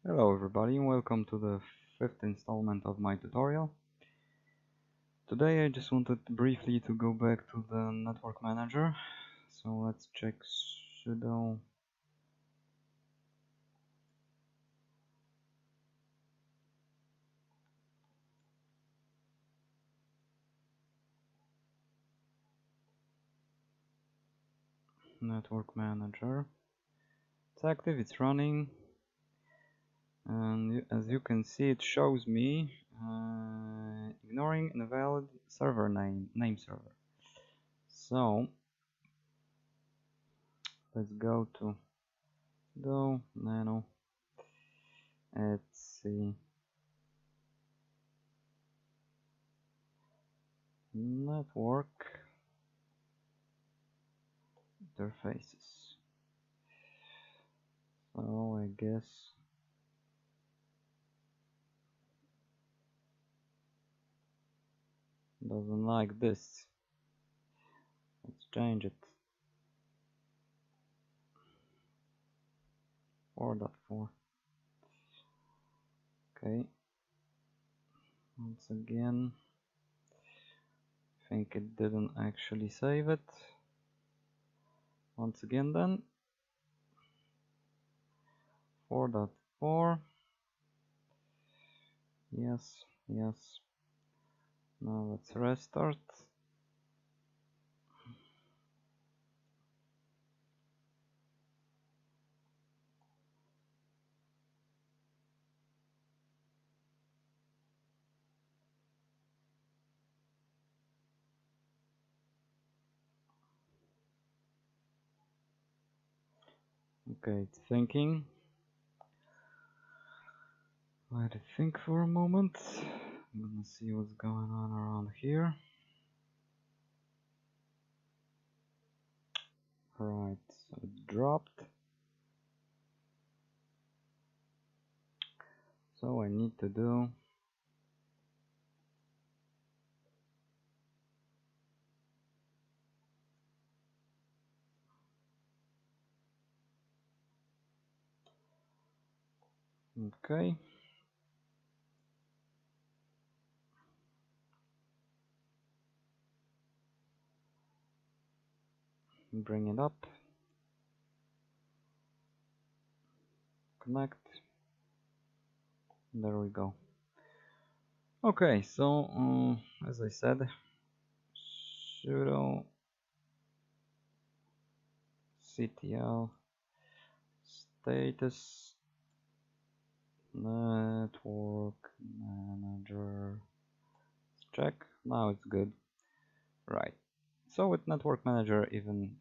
Hello everybody and welcome to the fifth installment of my tutorial. Today I just wanted briefly to go back to the network manager. So let's check sudo network manager. It's active, it's running, and as you can see it shows me ignoring invalid server name server. So let's go to sudo nano. Let's see, network interfaces. So I guess doesn't like this. Let's change it. 4.4. Okay. Once again, I think it didn't actually save it. Once again then. 4.4. Yes, yes. Now let's restart. Okay, it's thinking. Let it think for a moment. I'm gonna see what's going on around here. Right, so it dropped. So I need to do okay. Bring it up. Connect. There we go. Okay, so as I said, sudo ctl status network manager. Let's check. Now it's good. Right. So with network manager, even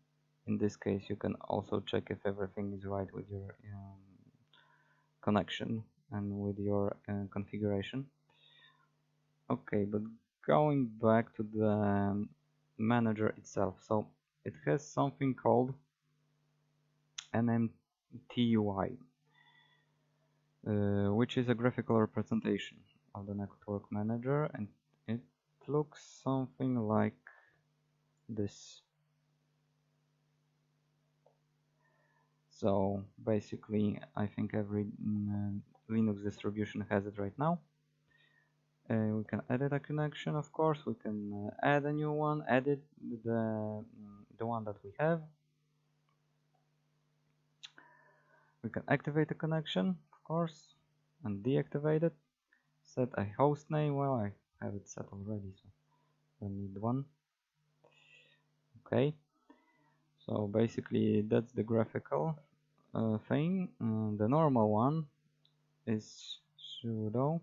in this case, you can also check if everything is right with your connection and with your configuration. Okay, but going back to the manager itself, so it has something called NMTUI, which is a graphical representation of the network manager, and it looks something like this. So basically, I think every Linux distribution has it right now. We can edit a connection, of course. We can add a new one, edit the one that we have. We can activate a connection, of course, and deactivate it. Set a host name. Well, I have it set already, so I don't need one. Okay. So basically, that's the graphical thing. The normal one is sudo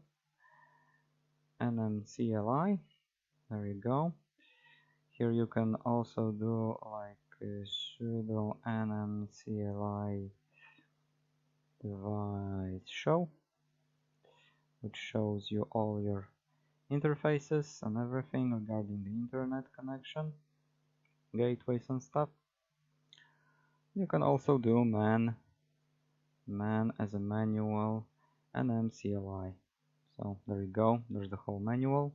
nmcli. There you go. Here you can also do like sudo nmcli device show, which shows you all your interfaces and everything regarding the internet connection, gateways and stuff. You can also do man as a manual nmcli. So there you go, there's the whole manual,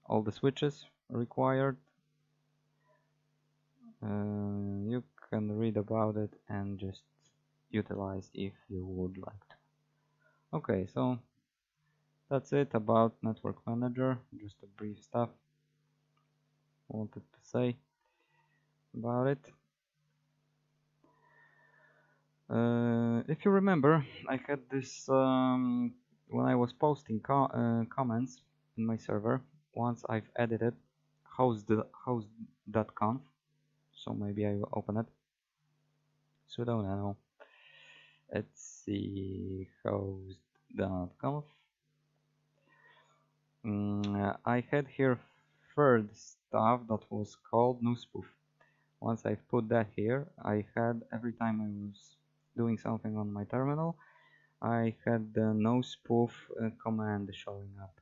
all the switches required. You can read about it and just utilize if you would like to. Okay, so that's it about Network Manager, just a brief stuff I wanted to say about it. If you remember, I had this when I was posting comments in my server. Once I've edited host.conf, so maybe I will open it. Sudo now. Let's see, host.conf. I had here third stuff that was called no spoof. Once I put that here, I had every time I was doing something on my terminal, I had the no spoof command showing up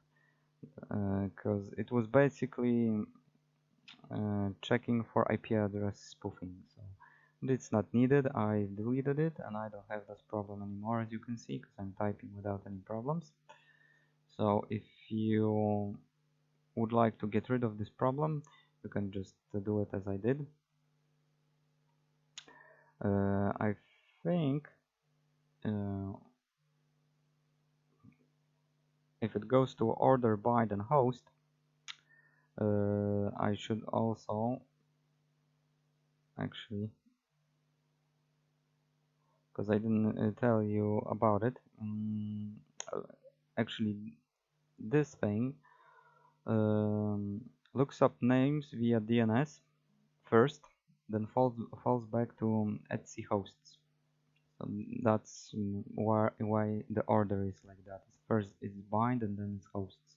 because it was basically checking for IP address spoofing. So it's not needed. I deleted it and I don't have that problem anymore, as you can see, because I'm typing without any problems. So if you would like to get rid of this problem, you can just do it as I did. I think if it goes to order by then host, I should also actually, because I didn't tell you about it, actually this thing looks up names via DNS first, then falls back to etc hosts. So that's why the order is like that. First it's bind and then it's hosts.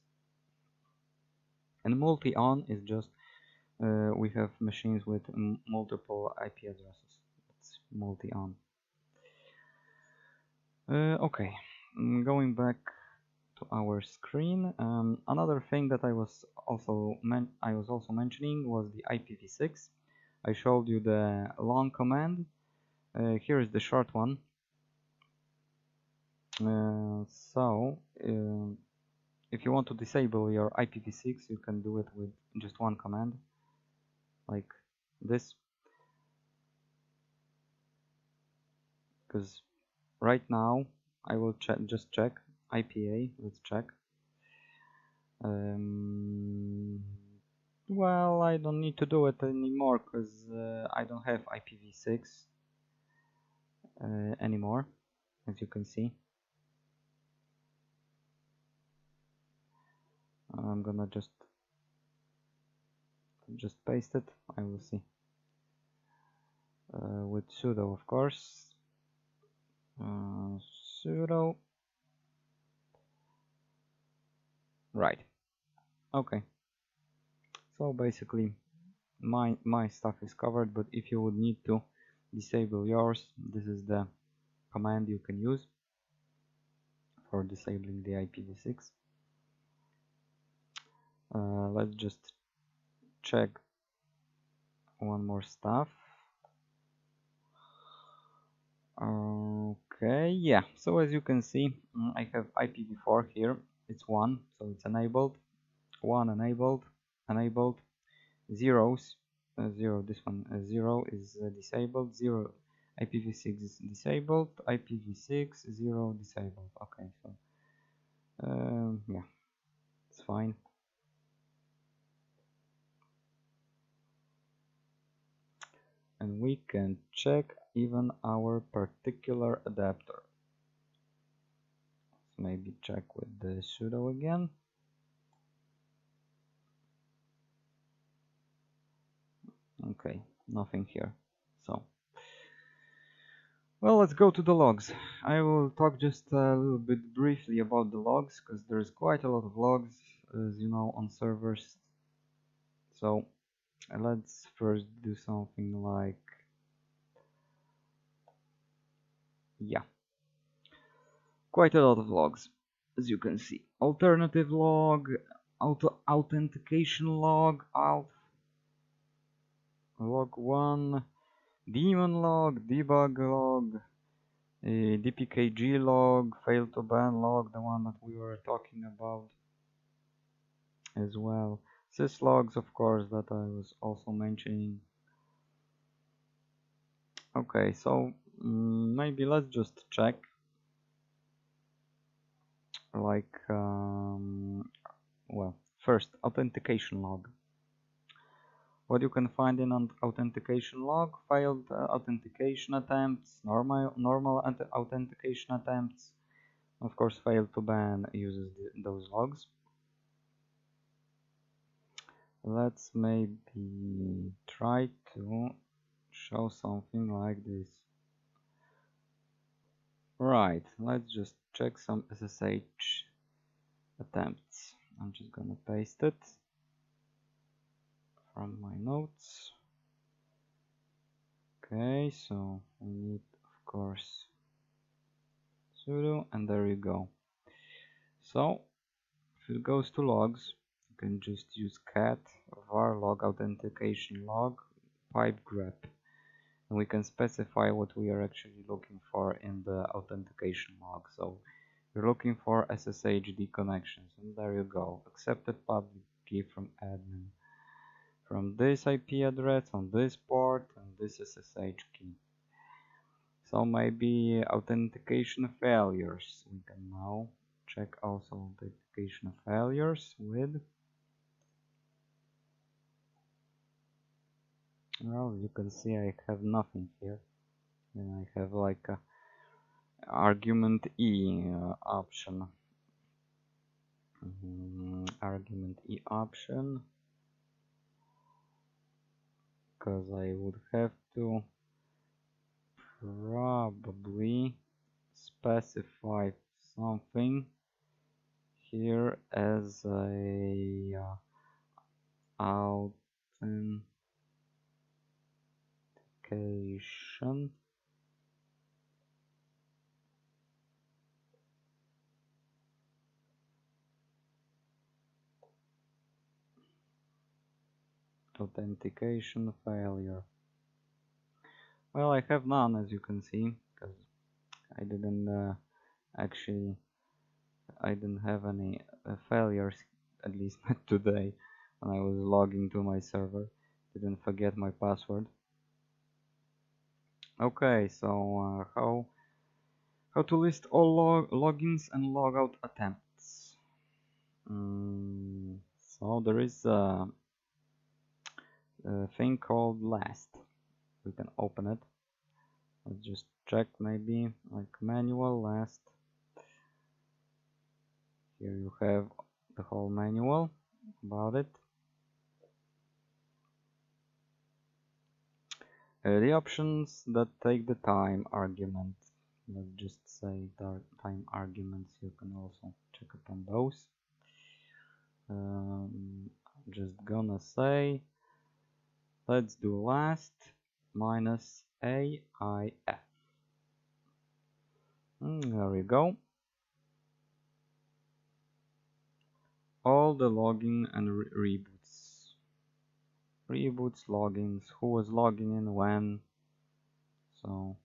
And multi-on is just we have machines with multiple IP addresses. It's multi-on. Okay, going back to our screen. Another thing that I was also mentioning was the IPv6. I showed you the long command. Here is the short one. If you want to disable your IPv6, you can do it with just one command, like this. Because right now I will just check IPA. Let's check. Well, I don't need to do it anymore because I don't have IPv6 anymore, as you can see. I'm gonna just paste it. I will see with sudo, of course. Sudo. Right. Okay. So basically, my stuff is covered. But if you would need to disable yours, this is the command you can use for disabling the IPv6. Let's just check one more stuff. Okay, yeah, so as you can see, I have IPv4 here. It's 1, so it's enabled. 1 enabled, zeros, 0, this one, 0 is disabled, 0 IPv6 is disabled, IPv6 0 disabled. Okay, so yeah, it's fine. And we can check even our particular adapter. Let's maybe check with the sudo again. Okay, nothing here. So, well, let's go to the logs. I will talk just a little bit briefly about the logs, because there's quite a lot of logs, as you know, on servers. So, let's first do something like, yeah, quite a lot of logs, as you can see. Alternative log, authentication log, log 1, daemon log, debug log, dpkg log, fail to ban log, the one that we were talking about as well. Syslogs, of course, that I was also mentioning. Okay, so maybe let's just check like well, first authentication log. What you can find in an authentication log: failed authentication attempts, normal authentication attempts. Of course, failed to ban uses those logs. Let's maybe try to show something like this. Right, let's just check some SSH attempts. I'm just gonna paste it from my notes. Okay, so we need, of course, sudo, and there you go. So if it goes to logs, you can just use cat var log authentication log pipe grep, and we can specify what we are actually looking for in the authentication log. So you're looking for SSHD connections, and there you go. Accepted public key from admin from this IP address on this port and this SSH key. So maybe authentication failures. We can now check also authentication failures with, well, you can see I have nothing here. Then I have like a argument E option. Argument E option, because I would have to probably specify something here as a authentication failure. Well, I have none, as you can see, because I didn't actually I didn't have any failures, at least not today, when I was logging to my server. Didn't forget my password. Okay, so how to list all logins and logout attempts. So there is a thing called last. We can open it. Let's just check, maybe like manual last. Here you have the whole manual about it. The options that take the time argument. Let's just say time arguments. You can also check upon those. I'm just gonna say, let's do last minus AIF. There we go. All the login and reboots. Reboots, logins, who was logging in when. So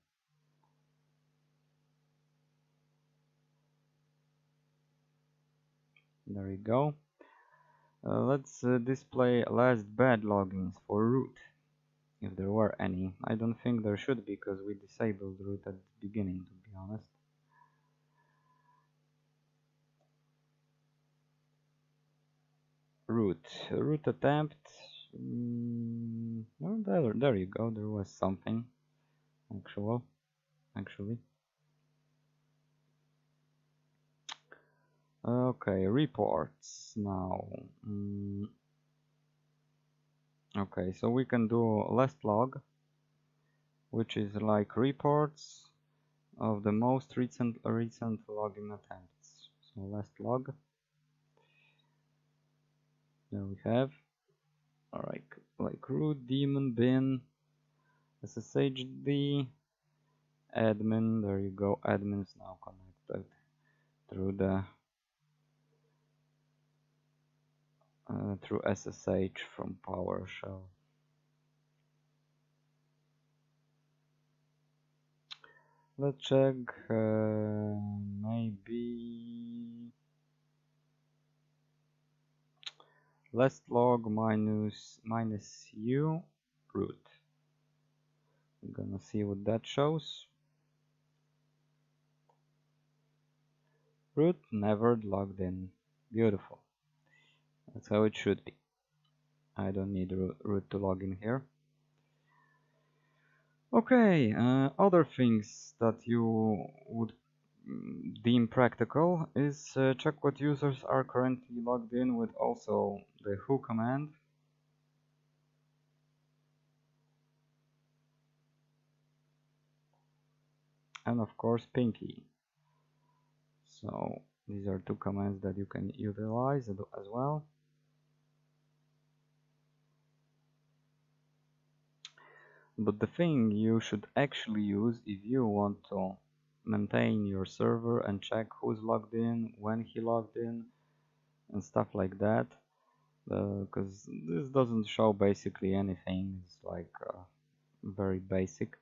there we go. Let's display last bad logins for root, if there were any. I don't think there should be, because we disabled root at the beginning, to be honest. Root attempt. Well, there you go. There was something actually. Okay, reports now. Okay, so we can do last log, which is like reports of the most recent login attempts. So last log. There we have. Alright, like root, daemon, bin, sshd, admin. There you go. Admin is now connected through the through SSH from PowerShell. Let's check maybe last log minus u root. I'm gonna see what that shows. Root never logged in. Beautiful. That's how it should be. I don't need root to log in here. Okay, other things that you would deem practical is check what users are currently logged in with also the who command. And of course pinky. So these are two commands that you can utilize as well. But the thing you should actually use if you want to maintain your server and check who's logged in, when he logged in, and stuff like that, because this doesn't show basically anything. It's like very basic.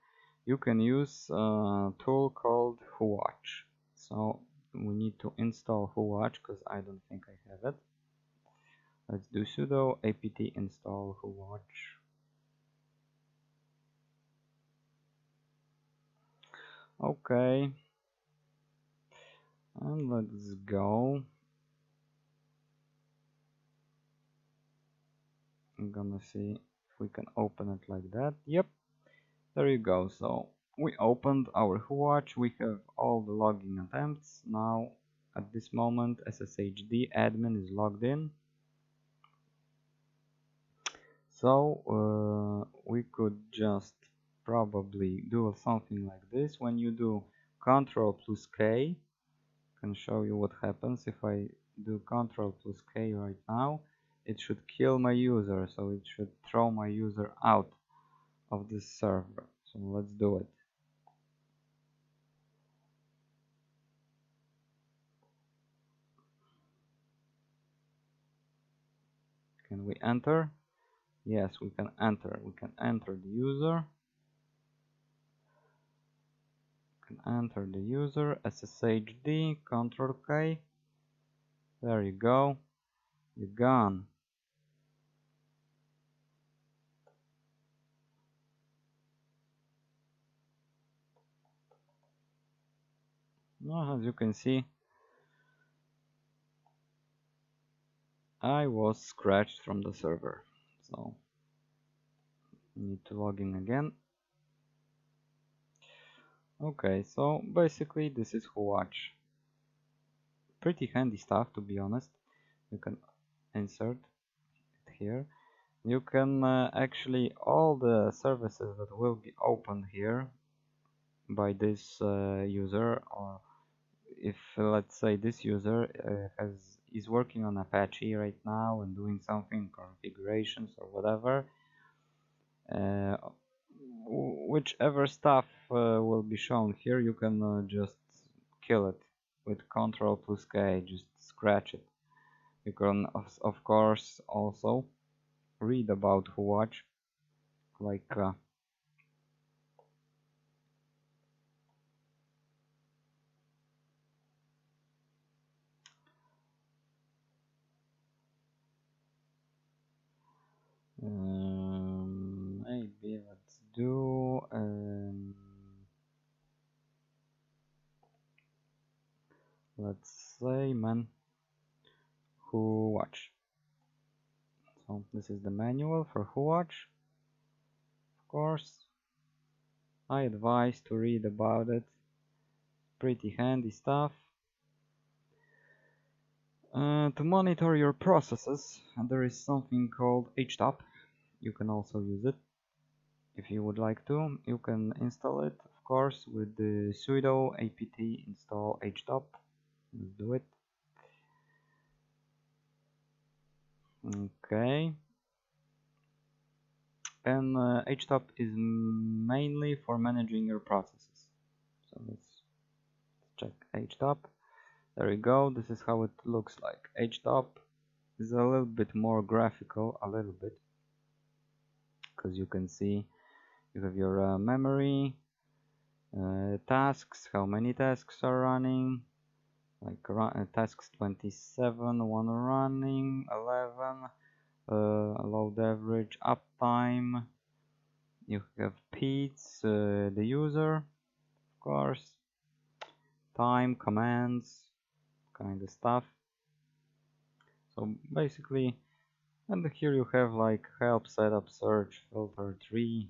You can use a tool called whowatch. So we need to install whowatch because I don't think I have it. Let's do sudo apt install whowatch. Okay, and let's go. I'm gonna see if we can open it like that. Yep, there you go. So we opened our whowatch. We have all the logging attempts. Now at this moment sshd admin is logged in. So we could just probably do something like this. When you do Ctrl plus K, I can show you what happens if I do Ctrl plus K right now. It should kill my user, so it should throw my user out of this server. So let's do it. Can we enter? Yes, we can enter. We can enter the user. We can enter the user, SSHD, Ctrl K. There you go. You're gone. As you can see, I was scratched from the server. So need to log in again. Okay, so basically this is whowatch. Pretty handy stuff, to be honest. You can insert it here. You can actually all the services that will be opened here by this user, or if let's say this user is working on Apache right now and doing something configurations or whatever, whichever stuff will be shown here, you can just kill it with Ctrl plus K, just scratch it. You can of course also read about whowatch, like maybe let's do let's say man whowatch. So this is the manual for whowatch. Of course, I advise to read about it. Pretty handy stuff. To monitor your processes, there is something called HTOP. You can also use it if you would like to. You can install it, of course, with the sudo apt install HTOP. Let's do it. Okay. And HTOP is mainly for managing your processes. So let's check HTOP. There you go. This is how it looks like. HTOP is a little bit more graphical, a little bit, because you can see you have your memory, tasks, how many tasks are running, like tasks 27, one running, 11, load average, uptime. You have PEATs, the user, of course, time, commands, kind of stuff. So basically, and here you have like help, setup, search, filter, tree.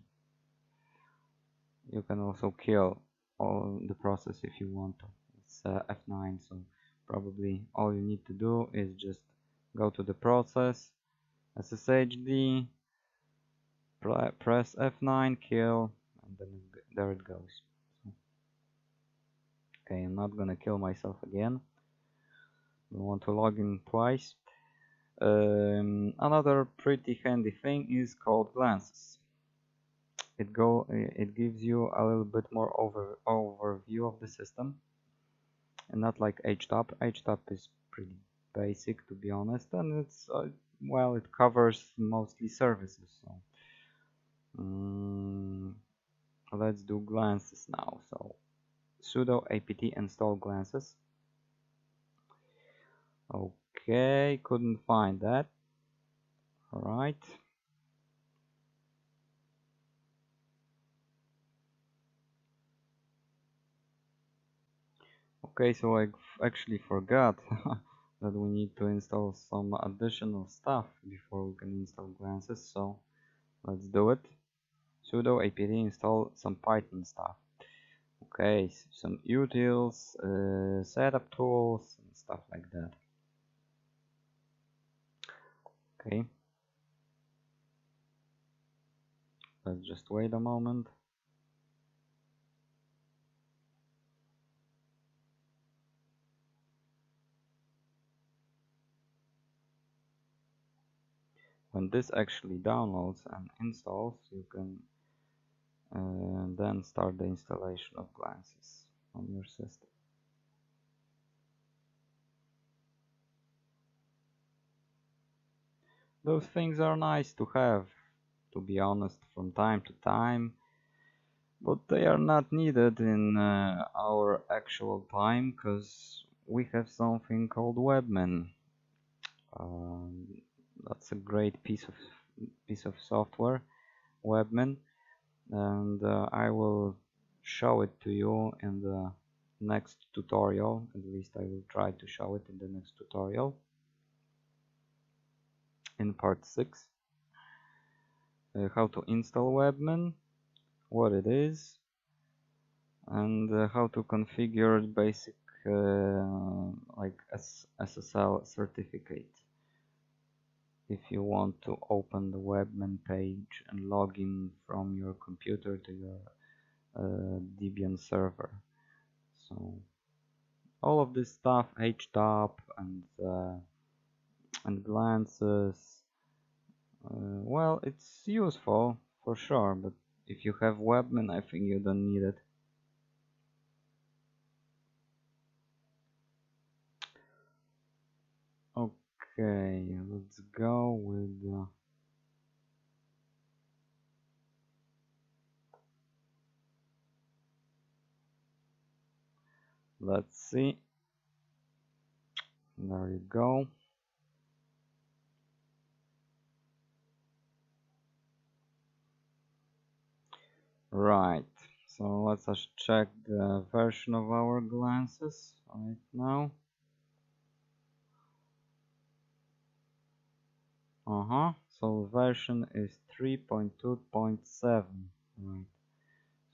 You can also kill all the process if you want to. It's F9, so probably all you need to do is just go to the process, SSHD, press F9, kill, and then there it goes. So, okay, I'm not gonna kill myself again. I want to log in twice. Another pretty handy thing is called glances. It gives you a little bit more overview of the system, and not like HTOP. HTOP is pretty basic, to be honest, and it's well, it covers mostly services. So let's do glances now. So sudo apt install glances. Okay, couldn't find that. All right. Okay, so I actually forgot that we need to install some additional stuff before we can install glances, so let's do it. Sudo apt install some Python stuff. Okay, some utils, setup tools, and stuff like that. Okay, let's just wait a moment. When this actually downloads and installs, you can then start the installation of glances on your system. Those things are nice to have, to be honest, from time to time, but they are not needed in our actual time, because we have something called Webmin. That's a great piece of software, Webmin, and I will show it to you in the next tutorial. At least I will try to show it in the next tutorial, in part 6. How to install Webmin, what it is, and how to configure basic like SSL certificate if you want to open the Webmin page and log in from your computer to your Debian server. So all of this stuff, HTOP and glances, well, it's useful for sure, but if you have Webmin, I think you don't need it. Okay, let's go with let's see. There you go. Right, so let's just check the version of our glances right now. So version is 3.2.7. Right.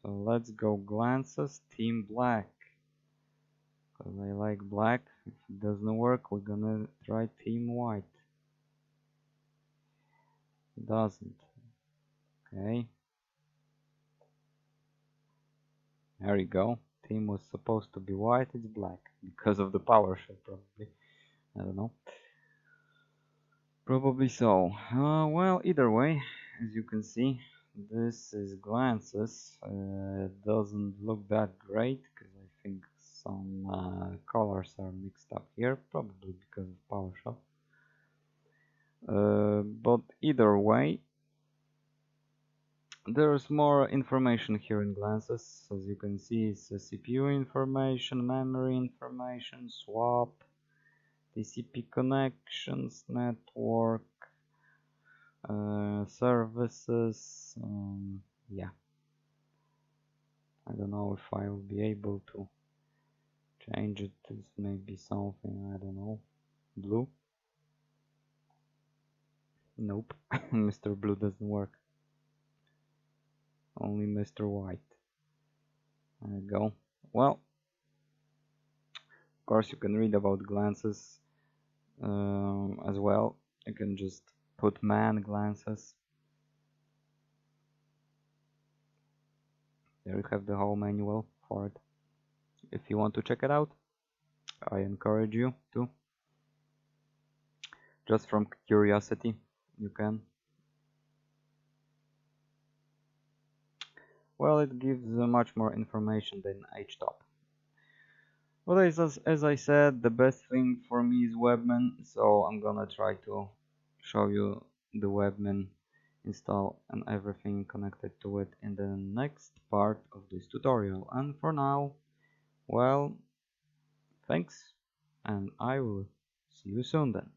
So let's go glances theme black. Because I like black. If it doesn't work, we're gonna try theme white. It doesn't. Okay. There you go. Theme was supposed to be white, it's black. Because of the PowerShell, probably. I don't know. Probably so. Well, either way, as you can see, this is glances. It doesn't look that great because I think some colors are mixed up here, probably because of PowerShell. But either way, there's more information here in glances. As you can see, it's CPU information, memory information, swap, TCP connections, network, services. Yeah, I don't know if I will be able to Change it to maybe something, I don't know, blue. Nope, Mr. Blue doesn't work. Only Mr. White. There you go. Well, of course you can read about glances as well. You can just put man glances. There you have the whole manual for it. If you want to check it out, I encourage you to. Just from curiosity, you can. Well, it gives much more information than HTOP. Well, as I said, the best thing for me is Webman, so I'm gonna try to show you the Webman install and everything connected to it in the next part of this tutorial. And for now, well, thanks, and I will see you soon then.